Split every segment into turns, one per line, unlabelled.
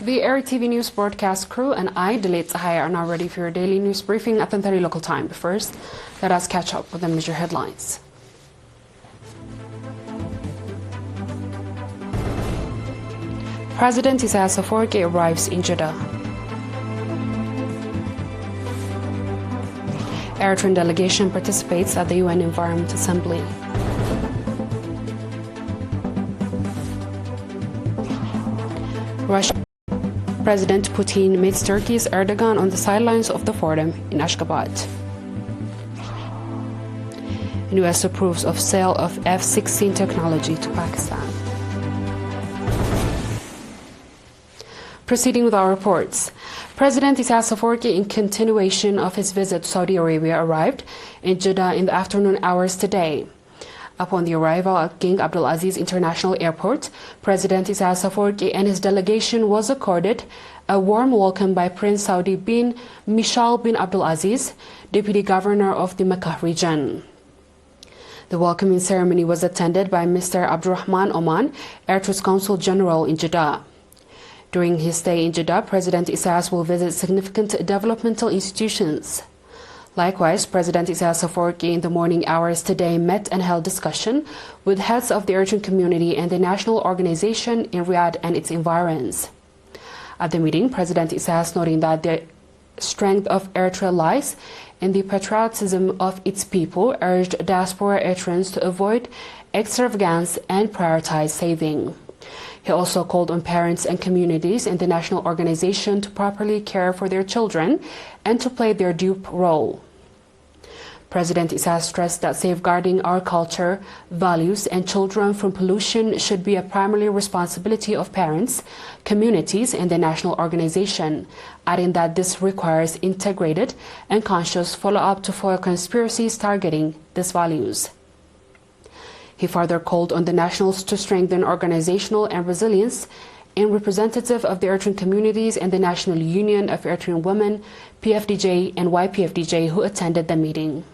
The ERi-TV news broadcast crew and I, Delayed Sahaya, are now ready for your daily news briefing at 10:30 local time. But first, let us catch up with the major headlines. President Isaias Afwerki arrives in Jeddah. Eritrean delegation participates at the UN Environment Assembly. Russia President Putin meets Turkey's Erdogan on the sidelines of the forum in Ashgabat. US approves of sale of F-16 technology to Pakistan. Proceeding with our reports. President Isaias Afwerki, in continuation of his visit to Saudi Arabia, arrived in Jeddah in the afternoon hours today. Upon the arrival at King Abdulaziz International Airport, President Isaias Afwerki and his delegation was accorded a warm welcome by Prince Saudi bin Mishal bin Abdulaziz, Deputy Governor of the Mecca region. The welcoming ceremony was attended by Mr. Abdurrahman Oman, Eritrea's Consul General in Jeddah. During his stay in Jeddah, President Isaias will visit significant developmental institutions. Likewise, President Isaias Afwerki in the morning hours today met and held discussion with heads of the Eritrean community and the national organization in Riyadh and its environs. At the meeting, President Isaias, noting that the strength of Eritrea lies in the patriotism of its people, urged diaspora Eritreans to avoid extravagance and prioritize saving. He also called on parents and communities in the national organization to properly care for their children and to play their due role. President Isaias stressed that safeguarding our culture, values, and children from pollution should be a primary responsibility of parents, communities, and the national organization, adding that this requires integrated and conscious follow-up to foil conspiracies targeting these values. He further called on the nationals to strengthen organizational and resilience in representative of the Eritrean communities and the National Union of Eritrean Women, PFDJ and YPFDJ, who attended the meeting.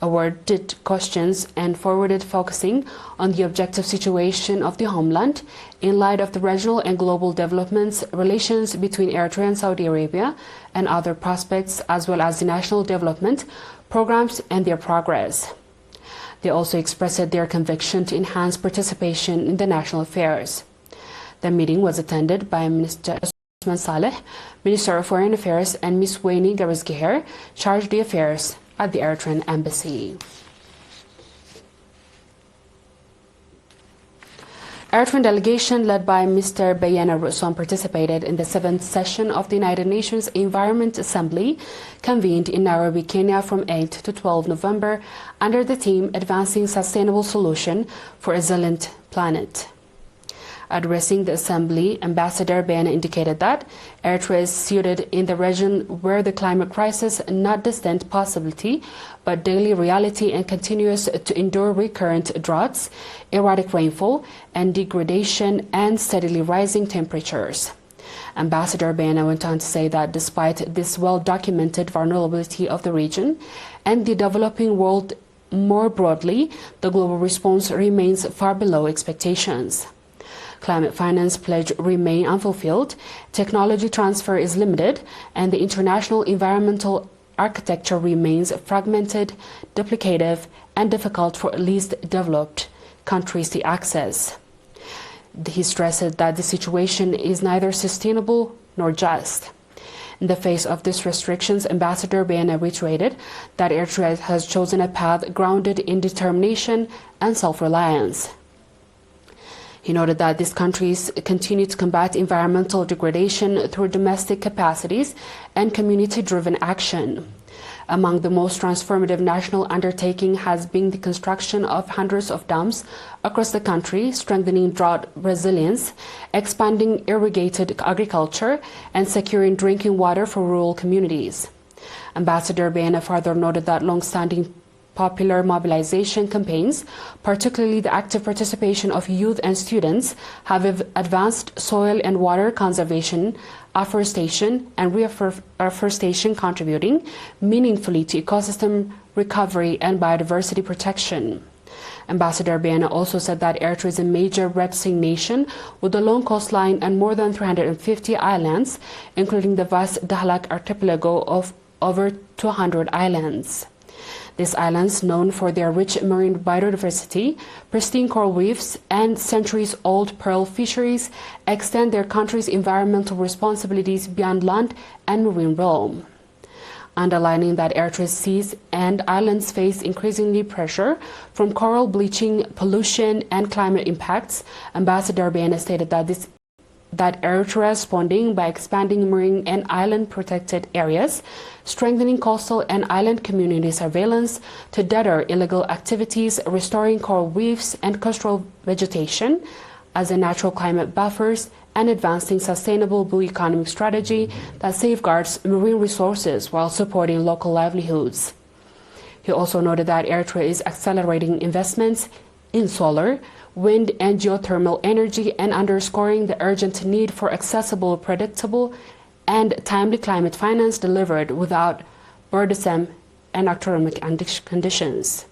Awarded questions and forwarded focusing on the objective situation of the homeland in light of the regional and global developments, relations between Eritrea and Saudi Arabia, and other prospects, as well as the national development programs and their progress. They also expressed their conviction to enhance participation in the national affairs. The meeting was attended by Minister Osman Saleh, Minister of Foreign Affairs, and Ms. Waini Garizgeher, charged the affairs at the Eritrean Embassy. Eritrean delegation led by Mr. Bayana Russom participated in the 7th session of the United Nations Environment Assembly, convened in Nairobi, Kenya from 8 to 12 November under the theme Advancing Sustainable Solution for a Resilient Planet. Addressing the Assembly, Ambassador Bayana indicated that Eritrea is suited in the region where the climate crisis is not distant possibility, but daily reality and continues to endure recurrent droughts, erratic rainfall, and degradation and steadily rising temperatures. Ambassador Bayana went on to say that despite this well-documented vulnerability of the region and the developing world more broadly, the global response remains far below expectations. Climate finance pledge remain unfulfilled, technology transfer is limited, and the international environmental architecture remains fragmented, duplicative, and difficult for least developed countries to access. He stressed that the situation is neither sustainable nor just. In the face of these restrictions, Ambassador Bayana reiterated that Eritrea has chosen a path grounded in determination and self-reliance. He noted that these countries continue to combat environmental degradation through domestic capacities and community-driven action. Among the most transformative national undertaking has been the construction of hundreds of dams across the country, strengthening drought resilience, expanding irrigated agriculture, and securing drinking water for rural communities. Ambassador Bayana further noted that long-standing popular mobilization campaigns, particularly the active participation of youth and students, have advanced soil and water conservation, afforestation, and reforestation, contributing meaningfully to ecosystem recovery and biodiversity protection. Ambassador Bena also said that Eritrea is a major Red Sea nation with a long coastline and more than 350 islands, including the vast Dahlak archipelago of over 200 islands. These islands, known for their rich marine biodiversity, pristine coral reefs, and centuries-old pearl fisheries, extend their country's environmental responsibilities beyond land and marine realm. Underlining that Eritrea's seas and islands face increasingly pressure from coral bleaching, pollution, and climate impacts, Ambassador Bena stated that Eritrea is responding by expanding marine and island protected areas, strengthening coastal and island community surveillance to deter illegal activities, restoring coral reefs and coastal vegetation as a natural climate buffers, and advancing sustainable blue economic strategy that safeguards marine resources while supporting local livelihoods. He also noted that Eritrea is accelerating investments in solar, wind, and geothermal energy, and underscoring the urgent need for accessible, predictable, and timely climate finance delivered without burdensome anachronistic conditions.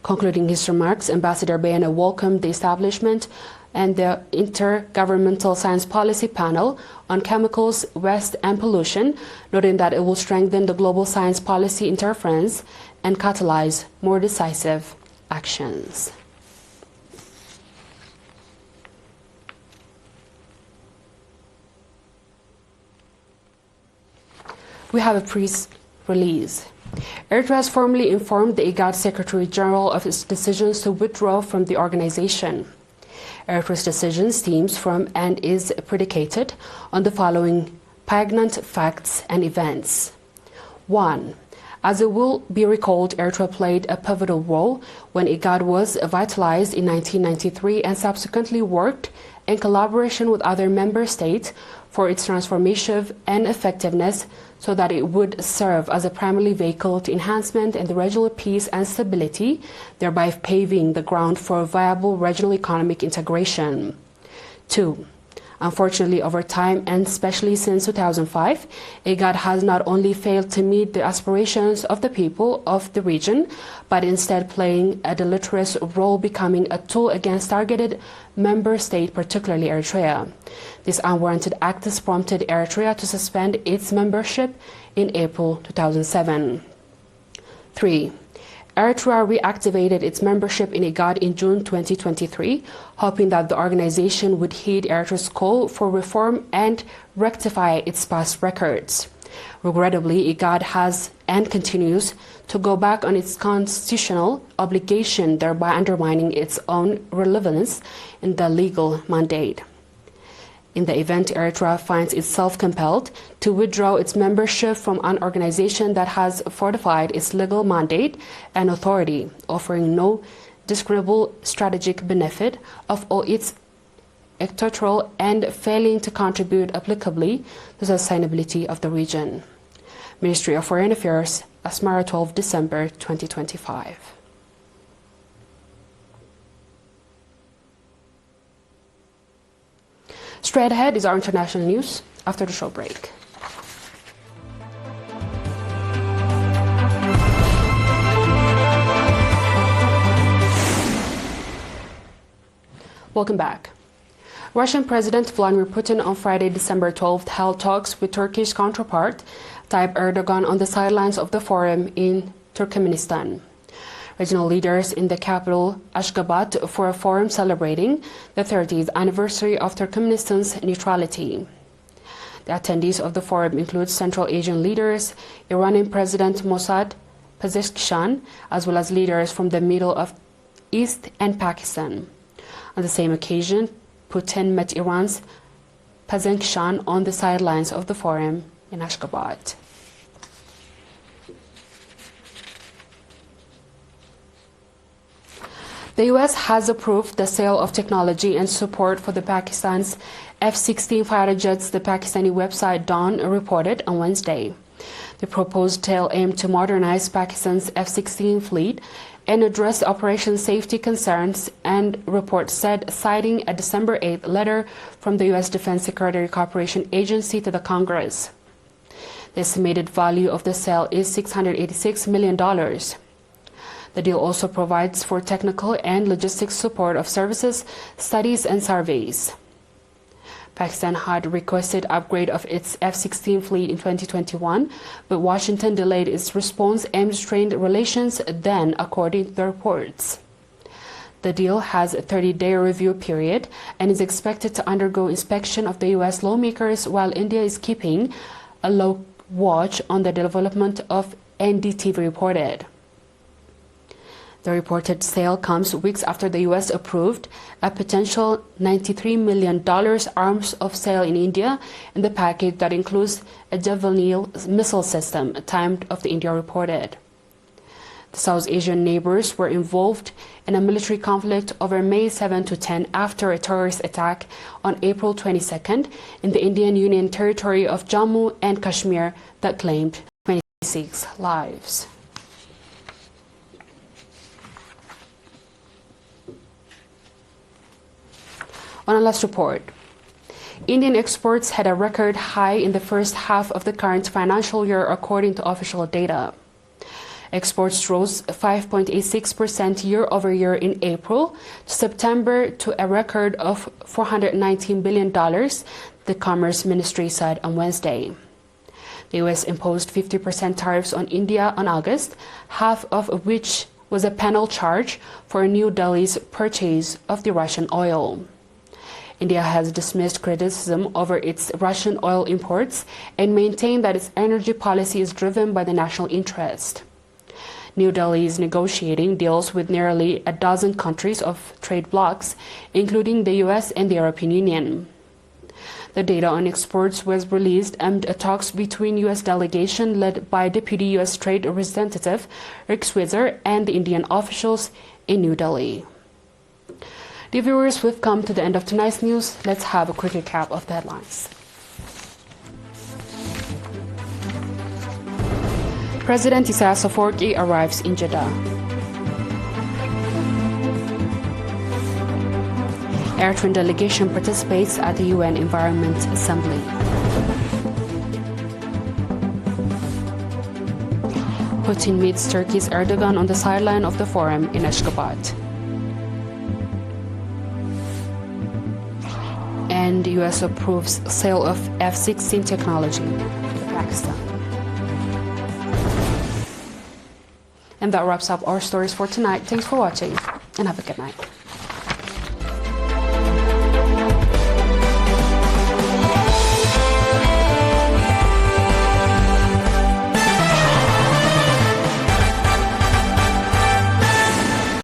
Concluding his remarks, Ambassador Bena welcomed the establishment and the Intergovernmental Science Policy Panel on Chemicals, Waste, and Pollution, noting that it will strengthen the global science policy interference and catalyze more decisive actions. We have a press release. Eritrea has formally informed the IGAD Secretary General of its decisions to withdraw from the organization. Eritrea's decision stems from and is predicated on the following pregnant facts and events. 1. As it will be recalled, Eritrea played a pivotal role when IGAD was vitalized in 1993 and subsequently worked in collaboration with other member states for its transformation and effectiveness so that it would serve as a primary vehicle to enhancement in the regional peace and stability, thereby paving the ground for viable regional economic integration. 2. Unfortunately, over time, and especially since 2005, IGAD has not only failed to meet the aspirations of the people of the region, but instead playing a deleterious role, becoming a tool against targeted member states, particularly Eritrea. This unwarranted act has prompted Eritrea to suspend its membership in April 2007. 3. Eritrea reactivated its membership in IGAD in June 2023, hoping that the organization would heed Eritrea's call for reform and rectify its past records. Regrettably, IGAD has and continues to go back on its constitutional obligation, thereby undermining its own relevance in the legal mandate. In the event Eritrea finds itself compelled to withdraw its membership from an organization that has fortified its legal mandate and authority, offering no discernible strategic benefit of all its electoral and failing to contribute applicably to the sustainability of the region. Ministry of Foreign Affairs, Asmara, 12 December 2025. Straight ahead is our international news after the show break. Welcome back. Russian President Vladimir Putin on Friday, December 12th, held talks with Turkish counterpart Tayyip Erdogan on the sidelines of the forum in Turkmenistan. Regional leaders in the capital, Ashgabat, for a forum celebrating the 30th anniversary of Turkmenistan's neutrality. The attendees of the forum include Central Asian leaders, Iranian President Mossad Pezeshkian, as well as leaders from the Middle East and Pakistan. On the same occasion, Putin met Iran's Pezeshkian on the sidelines of the forum in Ashgabat. The U.S. has approved the sale of technology and support for the Pakistan's F-16 fighter jets, the Pakistani website Dawn reported on Wednesday. The proposed sale aimed to modernize Pakistan's F-16 fleet and address operation safety concerns, and report said, citing a December 8th letter from the U.S. Defense Secretary Cooperation Agency to the Congress. The estimated value of the sale is $686 million. The deal also provides for technical and logistics support of services, studies, and surveys. Pakistan had requested upgrade of its F-16 fleet in 2021, but Washington delayed its response and strained relations then, according to the reports. The deal has a 30-day review period and is expected to undergo inspection of the U.S. lawmakers while India is keeping a low watch on the development of ERi-TV reported. The reported sale comes weeks after the U.S. approved a potential $93 million arms of sale in India in the package that includes a Javelin missile system, timed of the India reported. The South Asian neighbors were involved in a military conflict over May 7 to 10 after a terrorist attack on April 22nd in the Indian Union territory of Jammu and Kashmir that claimed 26 lives. On a last report, Indian exports had a record high in the first half of the current financial year according to official data. Exports rose 5.86% year-over-year in April to September to a record of $419 billion, the Commerce Ministry said on Wednesday. The U.S. imposed 50% tariffs on India on August, half of which was a penal charge for New Delhi's purchase of the Russian oil. India has dismissed criticism over its Russian oil imports and maintained that its energy policy is driven by the national interest. New Delhi is negotiating deals with nearly a dozen countries of trade blocs, including the U.S. and the European Union. The data on exports was released amid talks between U.S. delegation led by Deputy U.S. Trade Representative Rick Switzer and the Indian officials in New Delhi. Dear viewers, we've come to the end of tonight's news. Let's have a quick recap of the headlines. President Isaias Afwerki arrives in Jeddah. Eritrean delegation participates at the UN Environment Assembly. Putin meets Turkey's Erdogan on the sideline of the forum in Ashgabat. And the U.S. approves sale of F-16 technology to Pakistan. And that wraps up our stories for tonight. Thanks for watching and have a good night.